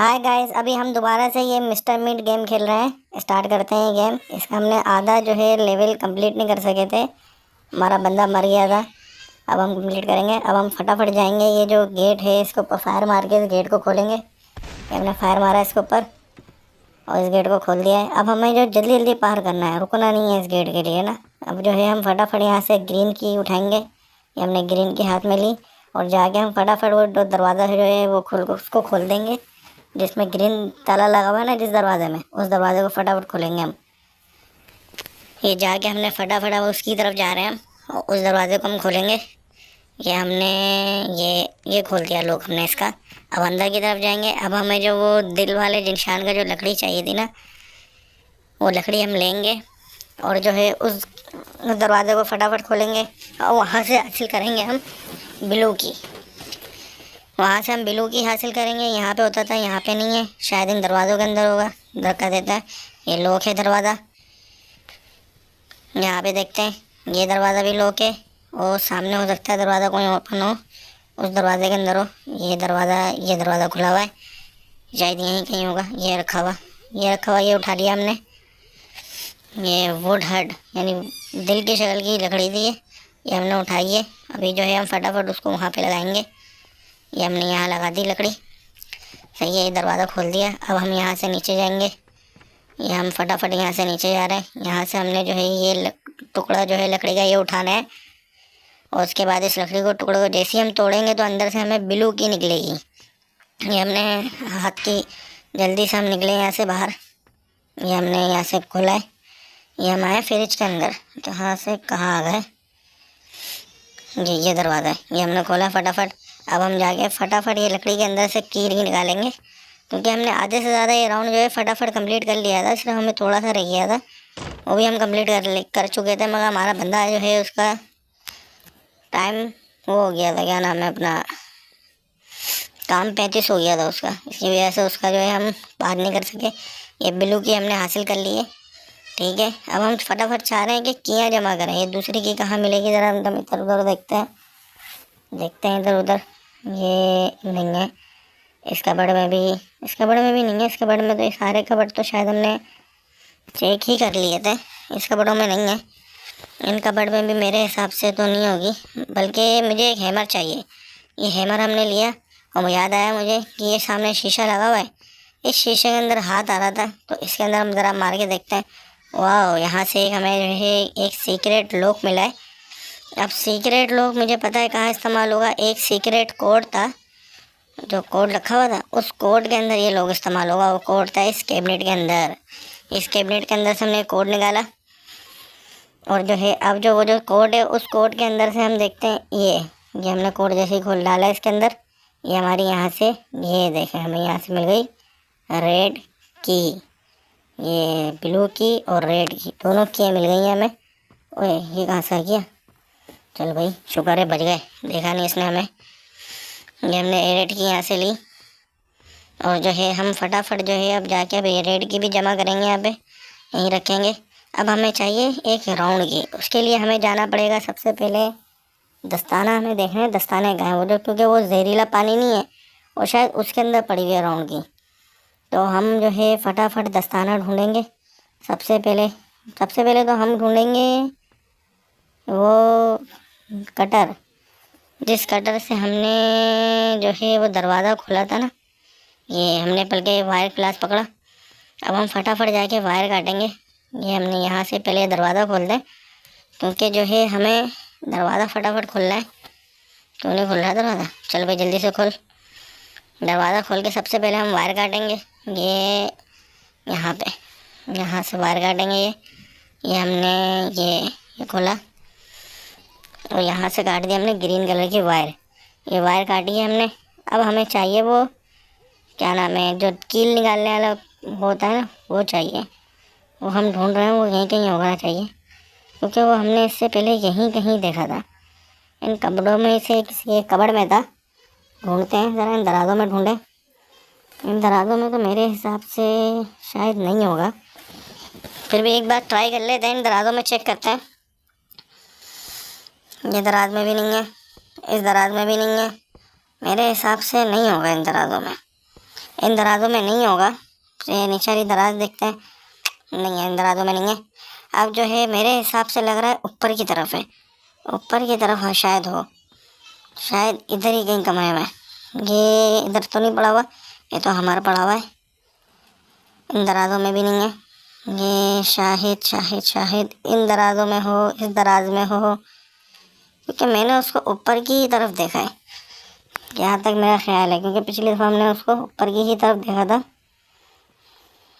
Hi guys, अभी हम दोबारा से ये मिस्टर मीट गेम खेल रहे हैं। स्टार्ट करते हैं ये गेम। इसका हमने आधा जो है लेवल कंप्लीट नहीं कर सके थे, हमारा बंदा मर गया था। अब हम कंप्लीट करेंगे। अब हम फटाफट जाएंगे, ये जो गेट है इसके ऊपर फायर मार के इस गेट को खोलेंगे। ये हमने फायर मारा है इसके ऊपर और इस गेट को खोल दिया है। अब हमें जो जल्दी जल्दी पार करना है, रुकना नहीं है इस गेट के लिए ना। अब जो है हम फटाफट यहाँ से ग्रीन की उठाएंगे। ये हमने ग्रीन की हाथ में ली और जाके हम फटाफट वो जो दरवाज़ा है जो है वो उसको खोल देंगे, जिसमें ग्रीन ताला लगा हुआ है ना जिस दरवाजे में, उस दरवाजे को फटाफट खोलेंगे हम। ये जाके हमने फटाफट अब उसकी तरफ जा रहे हैं हम, और उस दरवाजे को हम खोलेंगे। ये हमने ये खोल दिया लोग हमने इसका। अब अंदर की तरफ जाएंगे। अब हमें जो वो दिल वाले निशान का जो लकड़ी चाहिए थी ना, वो लकड़ी हम लेंगे और जो है उस दरवाजे को फटाफट खोलेंगे और वहाँ से हासिल करेंगे हम ब्लू की। वहाँ से हम ब्लू की हासिल करेंगे। यहाँ पे होता था, यहाँ पे नहीं है, शायद इन दरवाज़ों के अंदर होगा। धक्का देता है, ये लॉक है दरवाज़ा। यहाँ पे देखते हैं, ये दरवाज़ा भी लॉक है और सामने हो सकता है दरवाज़ा कोई ओपन हो, उस दरवाजे के अंदर हो। ये दरवाज़ा खुला हुआ है, शायद यहीं कहीं होगा। ये रखा हुआ, ये उठा लिया हमने। ये वुड हड यानी दिल की शक्ल की लकड़ी थी, ये हमने उठाई है। अभी जो है हम फटाफट उसको वहाँ पे लगाएंगे। ये हमने यहाँ लगा दी लकड़ी, सही है। ये दरवाज़ा खोल दिया। अब हम यहाँ से नीचे जाएंगे। ये हम फटाफट यहाँ से नीचे जा रहे हैं। यहाँ से हमने जो है ये टुकड़ा जो है लकड़ी का ये उठाना है और उसके बाद इस लकड़ी को टुकड़े को जैसे ही हम तोड़ेंगे तो अंदर से हमें ब्लू की निकलेगी। ये हमने हाथ की जल्दी से हम निकले यहाँ से बाहर। ये हमने यहाँ से खोला है। ये हम आए फ्रिज के अंदर, जहाँ से कहाँ आ गए। ये दरवाज़ा है, ये हमने खोला फटाफट। अब हम जाके फटाफट ये लकड़ी के अंदर से कील ही निकालेंगे, क्योंकि हमने आधे से ज़्यादा ये राउंड जो है फटाफट कंप्लीट कर लिया था। सिर्फ हमें थोड़ा सा रह गया था, वो भी हम कंप्लीट कर चुके थे। मगर हमारा बंदा जो है उसका टाइम वो हो गया था, क्या नाम है अपना, काम 35 हो गया था उसका। इसकी वजह से उसका जो है हम पार नहीं कर सके। ये ब्लू की हमने हासिल कर ली है, ठीक है। अब हम फटाफट चाह रहे हैं कि कियाँ जमा करें। ये दूसरी की कहाँ मिलेगी, ज़रा हम इधर उधर देखते हैं इधर उधर। ये नहीं है इस कबड़ में भी, नहीं है। इस कबड़ में तो ये सारे कबड़ तो शायद हमने चेक ही कर लिए थे, इस कबड़ों में नहीं है। इन कबड़ में भी मेरे हिसाब से तो नहीं होगी, बल्कि मुझे एक हैमर चाहिए। ये हैमर हमने लिया और याद आया मुझे कि ये सामने शीशा लगा हुआ है, इस शीशे के अंदर हाथ आ रहा था, तो इसके अंदर हम ज़रा मार के देखते हैं। वाह, यहाँ से एक हमें जो है एक सीक्रेट लॉक मिला है। अब सीक्रेट लॉक मुझे पता है कहाँ इस्तेमाल होगा। एक सीक्रेट कोड था, जो कोड रखा हुआ था, उस कोड के अंदर ये लॉक इस्तेमाल होगा। वो कोड था इस कैबिनेट के अंदर। इस कैबिनेट के अंदर से हमने कोड निकाला और जो है अब जो वो जो कोड है, उस कोड के अंदर से हम देखते हैं। ये हमने कोड जैसे ही खोल डाला इसके अंदर, ये हमारी यहाँ से, ये देखें, हमें यहाँ से मिल गई रेड की। ये ब्लू की और रेड की दोनों की मिल गई हैं हमें। ओए, ये कहाँ से आ गया? चल भाई, शुक्र है बच गए, देखा नहीं इसने हमें। ये हमने रेड की यहाँ से ली और जो है हम फटाफट जो है अब जाके अब ये रेड की भी जमा करेंगे, यहाँ पे यहीं रखेंगे। अब हमें चाहिए एक राउंड की, उसके लिए हमें जाना पड़ेगा सबसे पहले दस्ताना। हमें देखना है दस्ताने कहाँ है वो, क्योंकि वो जहरीला पानी नहीं है, और शायद उसके अंदर पड़ी हुई है राउंड की। तो हम जो है फटाफट दस्ताना ढूंढेंगे। सबसे पहले तो हम ढूंढेंगे वो कटर, जिस कटर से हमने जो है वो दरवाज़ा खोला था ना। ये हमने बल्कि वायर क्लास पकड़ा। अब हम फटाफट जाके वायर काटेंगे। ये हमने यहाँ से पहले दरवाज़ा खोल दें, क्योंकि जो है हमें दरवाज़ा फटाफट खोलना है। क्यों नहीं खुल रहा दरवाज़ा? चल भाई जल्दी से खोल। दरवाज़ा खोल के सबसे पहले हम वायर काटेंगे। ये यहाँ से वायर काटेंगे। ये हमने ये खोला और यहाँ से काट दी हमने ग्रीन कलर की वायर। ये वायर काटी है हमने। अब हमें चाहिए वो, क्या नाम है, जो कील निकालने वाला होता है ना, वो चाहिए। वो हम ढूंढ रहे हैं, वो यहीं कहीं होना चाहिए, क्योंकि वो हमने इससे पहले यहीं कहीं देखा था। इन कपड़ों में से किसी एक कबड़ में था। ढूंढते हैं ज़रा, इन दराज़ों में ढूंढें। इन दराज़ों में तो मेरे हिसाब से शायद नहीं होगा, फिर भी एक बार ट्राई कर लेते हैं। इन दराज़ों में चेक करते हैं। ये दराज में भी नहीं है, इस दराज में भी नहीं है, मेरे हिसाब से नहीं होगा इन दराज़ों में। इन दराजों में नहीं होगा। ये नीचे वाली दराज देखते हैं, नहीं है, इन दराजों में नहीं है। अब जो है मेरे हिसाब से लग रहा है ऊपर की तरफ है, ऊपर की तरफ है, शायद हो, शायद इधर ही कहीं कमरे में। ये इधर तो नहीं पड़ा हुआ, ये तो हमारा पड़ा हुआ है। इन दराजों में भी नहीं है। ये शाहिद शाहिद शाहिद इन दराजों में हो, इस दराज में हो, क्योंकि मैंने उसको ऊपर की तरफ देखा है, यहाँ तक मेरा ख्याल है, क्योंकि पिछली दफ़ा हमने उसको ऊपर की ही तरफ देखा था।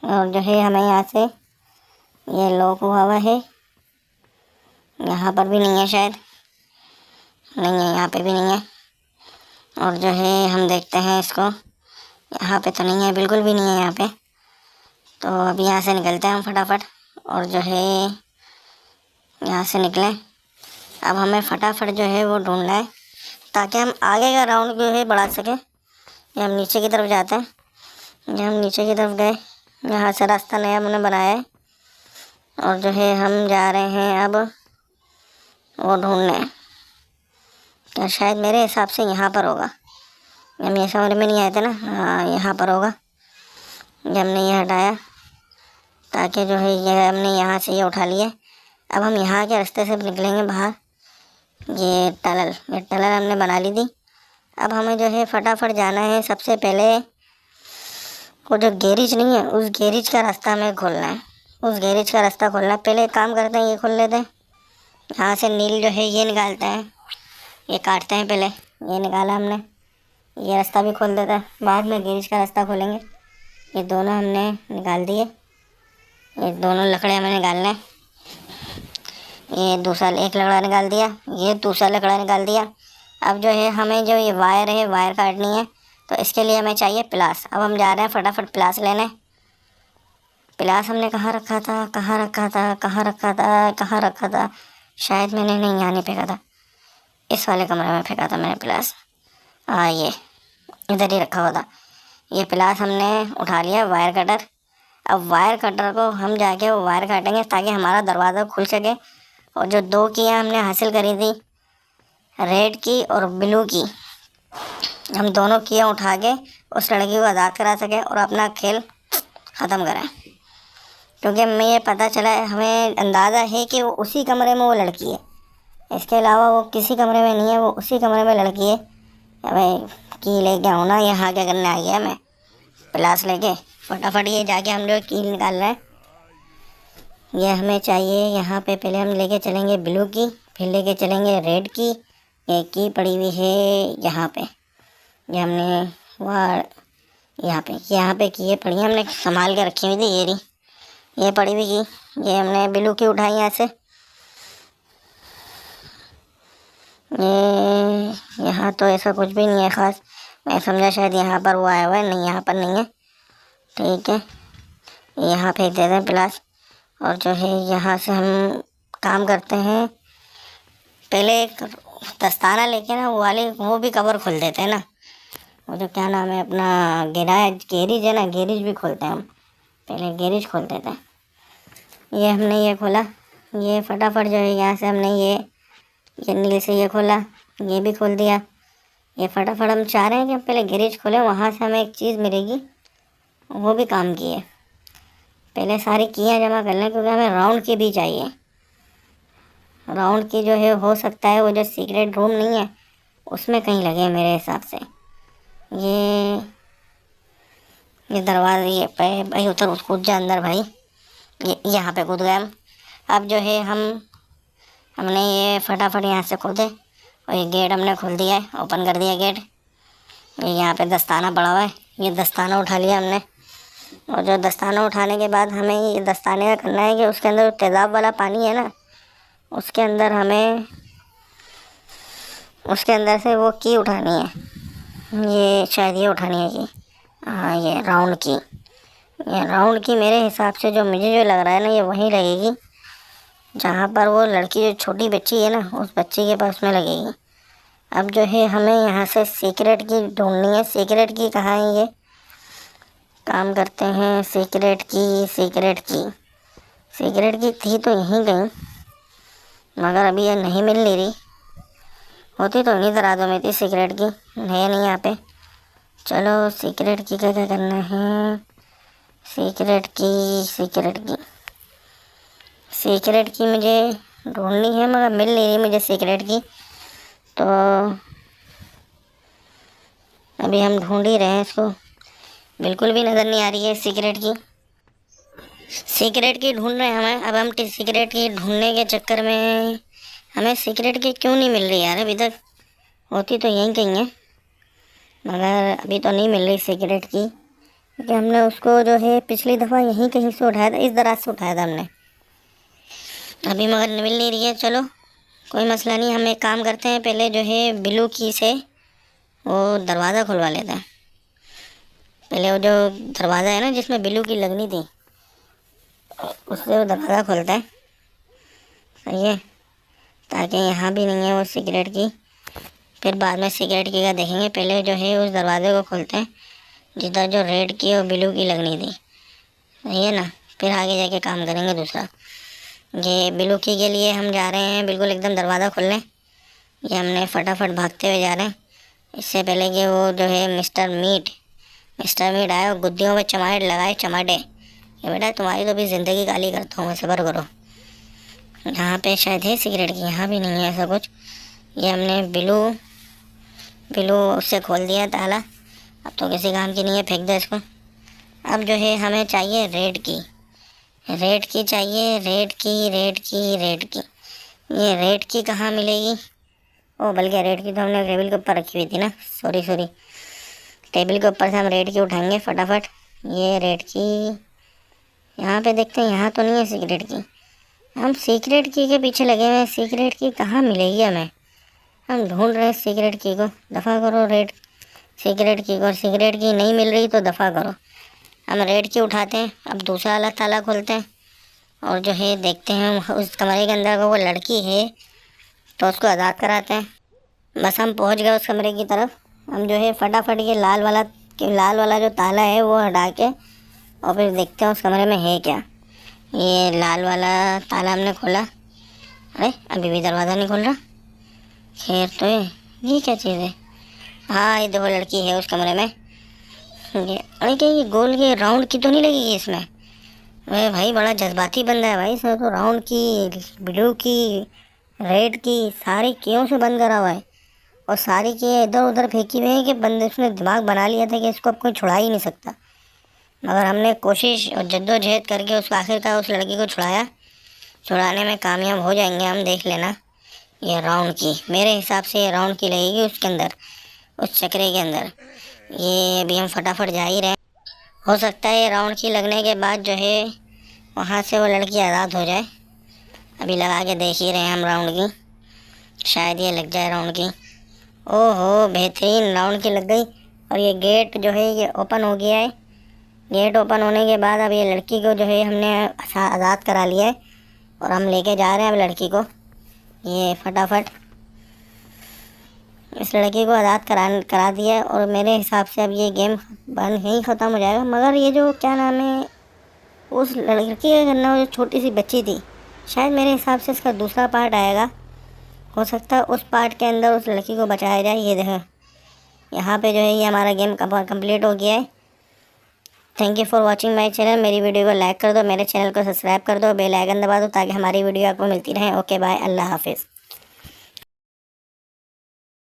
और जो है हमें यहाँ से ये लॉक हुआ हुआ है, यहाँ पर भी नहीं है, शायद नहीं है, यहाँ पे भी नहीं है। और जो है हम देखते हैं इसको, यहाँ पे तो नहीं है, बिल्कुल भी नहीं है यहाँ पे। तो अब यहाँ से निकलते हैं हम फटाफट, और जो है यहाँ से निकलें। अब हमें फटाफट जो है वो ढूंढना है, ताकि हम आगे का राउंड जो है बढ़ा सकें। ये हम नीचे की तरफ जाते हैं, ये हम नीचे की तरफ गए, यहाँ से रास्ता नया हमने बनाया है, और जो है हम जा रहे हैं अब वो ढूंढने। तो शायद मेरे हिसाब से यहाँ पर होगा, हम ये समझ में नहीं आए थे ना, हाँ यहाँ पर होगा। ये हमने ये हटाया, ताकि जो है ये हमने यहाँ से ये उठा लिया। अब हम यहाँ के रास्ते से निकलेंगे बाहर। ये टनल हमने बना ली थी। अब हमें जो है फटाफट जाना है। सबसे पहले वो जो गैरेज नहीं है, उस गैरेज का रास्ता हमें खोलना है, उस गैरेज का रास्ता खोलना है। पहले एक काम करते हैं, ये खोल लेते हैं, यहाँ से नील जो है ये निकालते हैं, ये काटते हैं। पहले ये निकाला हमने, ये रास्ता भी खोल देता है, बाद में गैरेज का रास्ता खोलेंगे। ये दोनों हमने निकाल दिए, ये दोनों लकड़े हमें निकालने हैं। ये दूसरा एक लकड़ा निकाल दिया, ये दूसरा लकड़ा निकाल दिया। अब जो है हमें जो ये वायर है, वायर काटनी है, तो इसके लिए हमें चाहिए प्लास। अब हम जा रहे हैं फटाफट प्लास लेने। प्लास हमने कहाँ रखा था, कहाँ रखा था, कहाँ रखा था, कहाँ रखा था? शायद मैंने नहीं यहाँ नहीं फेंका था, इस वाले कमरे में फेंका था मैंने प्लास। हाँ, ये इधर ही रखा हुआ था। ये प्लास हमने उठा लिया, वायर कटर। अब वायर कटर को हम जाके वो वायर काटेंगे, ताकि हमारा दरवाज़ा खुल सके। और जो 2 कीयाँ हमने हासिल करी थी, रेड की और ब्लू की, हम दोनों कीयाँ उठा के उस लड़की को आज़ाद करा सके और अपना खेल ख़त्म करें। क्योंकि हमें ये पता चला है, हमें अंदाज़ा है कि वो उसी कमरे में वो लड़की है, इसके अलावा वो किसी कमरे में नहीं है, वो उसी कमरे में लड़की है। हमें की लेके आऊँ ना, यहाँ क्या करने आ गया मैं प्लास लेके। फटाफट ये जाके हम लोग कील निकाल रहे हैं। ये हमें चाहिए यहाँ पे, पहले हम लेके चलेंगे ब्लू की, फिर लेके चलेंगे रेड की। ये की पड़ी हुई है यहाँ पे, ये हमने वहाँ यहाँ पे की पड़ी है, हमने संभाल के रखी हुई थी। ये रही, ये पड़ी हुई की, ये हमने ब्लू की उठाई यहाँ से। ये यहाँ तो ऐसा कुछ भी नहीं है ख़ास, मैं समझा शायद यहाँ पर वो आया हुआ है, नहीं यहाँ पर नहीं है। ठीक है, यहाँ फेंक देते हैं प्लास। और जो है यहाँ से हम काम करते हैं, पहले एक दस्ताना लेके ना वो भी कवर खोल देते हैं ना, वो जो क्या नाम है अपना, गैरेज है ना, गैरेज भी खोलते हैं हम। पहले गैरेज खोल देते हैं। ये हमने ये खोला, ये फटाफट जो है यहाँ से हमने ये नील से ये खोला, ये भी खोल दिया। ये फटाफट हम चाह रहे हैं कि हम पहले गैरेज खोलें, वहाँ से हमें एक चीज़ मिलेगी, वो भी काम की है। पहले सारी कीयाँ जमा कर लें, क्योंकि हमें राउंड की भी चाहिए। राउंड की जो है हो सकता है वो जो सीक्रेट रूम नहीं है उसमें कहीं लगे मेरे हिसाब से। ये दरवाज़ा, ये पे भाई उतर कूद जा अंदर भाई, ये यहाँ पे कूद गए हम। अब जो है हमने ये फटाफट यहाँ से खोदे, और ये गेट हमने खोल दिया है, ओपन कर दिया गेट। ये यहाँ पे दस्ताना पड़ा हुआ है, ये दस्ताना उठा लिया हमने। और जो दस्ताना उठाने के बाद हमें ये दस्ताने का करना है कि उसके अंदर तेज़ाब वाला पानी है ना, उसके अंदर हमें उसके अंदर से वो की उठानी है। ये शायद ये उठानी है कि हाँ, ये राउंड की मेरे हिसाब से जो मुझे जो लग रहा है ना, ये वहीं लगेगी जहाँ पर वो लड़की जो छोटी बच्ची है ना, उस बच्ची के पास में लगेगी। अब जो है हमें यहाँ से सीक्रेट की ढूंढनी है। सीक्रेट की कहाँ है? ये काम करते हैं, सीक्रेट की थी तो यहीं कहीं, मगर अभी ये नहीं मिल नहीं रही। होती तो इन्हीं दराजों में थी सीक्रेट की, है नहीं यहाँ पे। चलो सीक्रेट की क्या क्या करना है। सीक्रेट की मुझे ढूंढनी है मगर मिल नहीं रही मुझे सीक्रेट की। तो अभी हम ढूंढ ही रहे हैं इसको, बिल्कुल भी नज़र नहीं आ रही है सीक्रेट की ढूंढ रहे हैं हमें। अब हम सीक्रेट की ढूंढने के चक्कर में हमें सीक्रेट की क्यों नहीं मिल रही यार। अभी तक होती तो यहीं कहीं है मगर अभी तो नहीं मिल रही सीक्रेट की, क्योंकि हमने उसको जो है पिछली दफ़ा यहीं कहीं से उठाया था, इस दराज से उठाया था हमने। अभी मगर मिल नहीं रही है। चलो कोई मसला नहीं, हम एक काम करते हैं, पहले जो है ब्लू की से वो दरवाज़ा खुलवा लेते हैं। पहले वो जो दरवाज़ा है ना जिसमें ब्लू की लगनी थी, उससे वो दरवाज़ा खुलता है, सही है, ताकि यहाँ भी नहीं है वो सिगरेट की। फिर बाद में सिगरेट की का देखेंगे, पहले जो है उस दरवाज़े को खोलते हैं जिधर जो रेड की और ब्लू की लगनी थी, सही है ना। फिर आगे जाके काम करेंगे दूसरा। ये ब्लू की के लिए हम जा रहे हैं बिल्कुल एकदम दरवाज़ा खोलने। ये हमने फटाफट भागते हुए जा रहे हैं, इससे पहले कि वो जो है मिस्टर मीट आए और गुद्दियों में चमाट लगाए चमाटे। ये बेटा तुम्हारी तो भी ज़िंदगी गाली करता हूँ मैं, सब्र करो। यहाँ पे शायद है सिगरेट की, यहाँ भी नहीं है ऐसा कुछ। ये हमने ब्लू उससे खोल दिया ताला, अब तो किसी काम की नहीं है, फेंक दो इसको। अब जो है हमें चाहिए रेड की चाहिए, रेड की। ये रेड की कहाँ मिलेगी? ओ बल्कि रेड की तो हमने टेबल के ऊपर रखी हुई थी ना, सॉरी। टेबल के ऊपर से हम रेड की उठाएंगे फटाफट। ये रेड की यहाँ पे देखते हैं, यहाँ तो नहीं है सीक्रेट की। हम सीक्रेट की के पीछे लगे हुए हैं, सीक्रेट की कहाँ मिलेगी हमें? हम ढूंढ रहे हैं सीक्रेट की को, दफ़ा करो रेड सीक्रेट की को। और सीक्रेट की नहीं मिल रही तो दफ़ा करो। हम रेड की उठाते हैं, अब दूसरा वाला ताला खोलते हैं और जो है देखते हैं उस कमरे के अंदर वो लड़की है तो उसको आज़ाद कराते हैं। बस हम पहुंच गए उस कमरे की तरफ। हम जो है फटाफट ये लाल वाला जो ताला है वो हटा के और फिर देखते हैं उस कमरे में है क्या। ये लाल वाला ताला हमने खोला, अरे अभी भी दरवाज़ा नहीं खुल रहा। खैर तो ये क्या चीज़ है? हाँ ये देखो लड़की है उस कमरे में। ये अरे क्या ये गोल के राउंड की तो नहीं लगेगी इसमें? अरे भाई बड़ा जज्बाती बंदा है भाई, इसमें तो राउंड की, ब्लू की, रेड की सारी कीयों से बंद करा हुआ है और सारी की इधर उधर फेंकी हुई है कि बंदे उसने दिमाग बना लिया था कि इसको अब कोई छुड़ा ही नहीं सकता। मगर हमने कोशिश और जद्दोजहद करके उसको आखिरकार उस लड़की को छुड़ाने में कामयाब हो जाएंगे हम, देख लेना। ये राउंड की मेरे हिसाब से ये राउंड की लगेगी उसके अंदर, उस चक्रे के अंदर। ये अभी हम फटाफट जा ही रहे हैं, हो सकता है ये राउंड की लगने के बाद जो है वहाँ से वो लड़की आज़ाद हो जाए। अभी लगा के देख ही रहे हैं हम राउंड की, शायद ये लग जाए राउंड की। ओहो बेहतरीन राउंड की लग गई। और ये गेट जो है ये ओपन हो गया है। गेट ओपन होने के बाद अब ये लड़की को जो है हमने आज़ाद करा लिया है और हम लेके जा रहे हैं अब लड़की को। ये फटाफट इस लड़की को आज़ाद करा दिया और मेरे हिसाब से अब ये गेम बंद ही ख़त्म हो जाएगा। मगर ये जो क्या नाम है उस लड़की का करना, जो छोटी सी बच्ची थी, शायद मेरे हिसाब से इसका दूसरा पार्ट आएगा। हो सकता है उस पार्ट के अंदर उस लड़की को बचाया जाए। ये देखो यहाँ पे जो है ये हमारा गेम कंप्लीट हो गया है। Thank you for watching my channel. मेरी वीडियो को लाइक कर दो, मेरे चैनल को सब्सक्राइब कर दो, बेल आइकन दबा दो ताकि हमारी वीडियो आपको मिलती रहे। ओके बाय, अल्लाह हाफिज़।